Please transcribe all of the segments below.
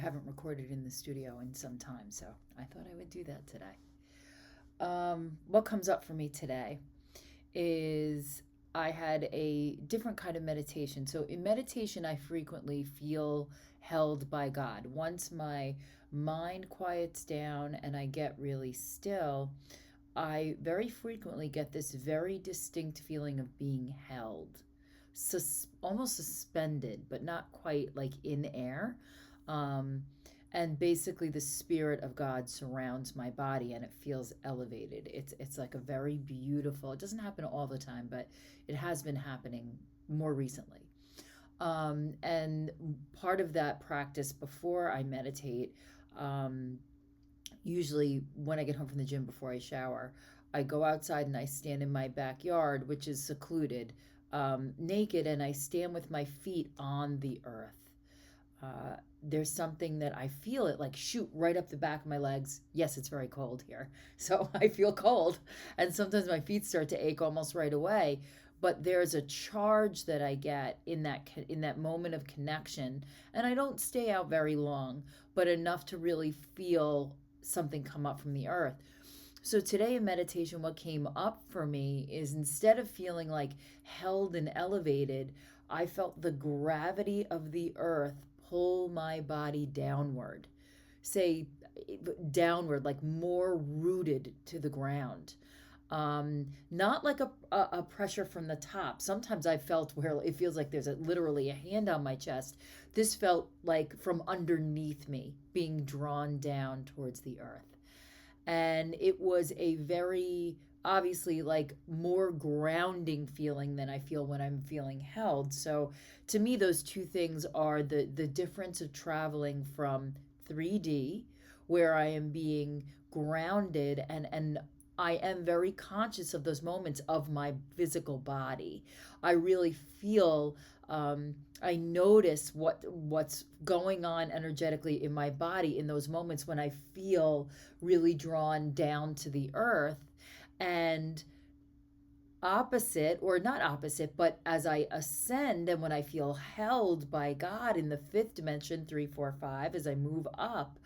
haven't recorded in the studio in some time, so I thought I would do that today. What comes up for me today is I had a different kind of meditation. So, in meditation, I frequently feel held by God. Once my mind quiets down and I get really still, I very frequently get this very distinct feeling of being held, almost suspended, but not quite like in air. Um, and basically, the spirit of God surrounds my body, and it feels elevated. It's like a very beautiful. It doesn't happen all the time, but it has been happening more recently. And part of that practice before I meditate, um, usually when I get home from the gym before I shower, I go outside and I stand in my backyard, which is secluded, naked, and I stand with my feet on the earth. There's something that I feel it like shoot right up the back of my legs. Yes, it's very cold here. So I feel cold. And sometimes my feet start to ache almost right away. But there's a charge that I get in that moment of connection. And I don't stay out very long, but enough to really feel something come up from the earth. So today in meditation, what came up for me is instead of feeling like held and elevated, I felt the gravity of the earth pull my body downward. Say downward, like more rooted to the ground. Not like a pressure from the top. Sometimes I felt where it feels like there's literally a hand on my chest. This felt like from underneath me being drawn down towards the earth. And it was a very obviously like more grounding feeling than I feel when I'm feeling held. So to me those two things are the difference of traveling from 3D, where I am being grounded, and I am very conscious of those moments of my physical body. I really feel, I notice what's going on energetically in my body in those moments when I feel really drawn down to the earth. And opposite, or not opposite, but as I ascend and when I feel held by God in the fifth dimension, 3, 4, 5, as I move up,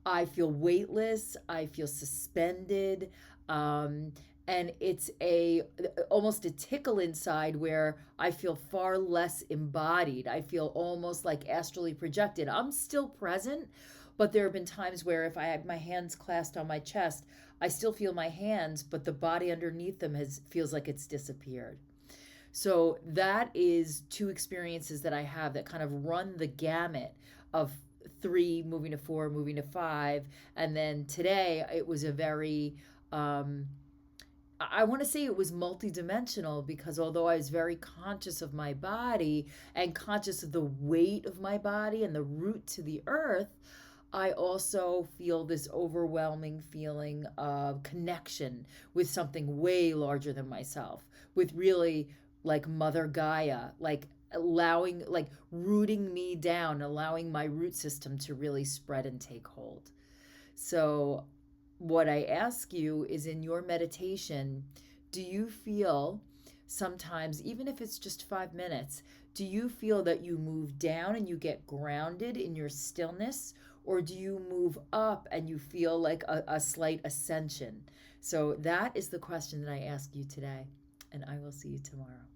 I feel weightless, I feel suspended. Um, and it's a almost a tickle inside where I feel far less embodied. I feel almost like astrally projected. I'm still present, but there have been times where if I had my hands clasped on my chest, I still feel my hands, but the body underneath them has feels like it's disappeared. So that is two experiences that I have that kind of run the gamut of 3 moving to 4, moving to 5. And then today it was a very, I want to say it was multidimensional, because although I was very conscious of my body and conscious of the weight of my body and the root to the earth, I also feel this overwhelming feeling of connection with something way larger than myself, with really like Mother Gaia, like allowing, like rooting me down, allowing my root system to really spread and take hold. So, what I ask you is in your meditation, do you feel sometimes, even if it's just 5 minutes, do you feel that you move down and you get grounded in your stillness? Or do you move up and you feel like a slight ascension? So that is the question that I ask you today. And I will see you tomorrow.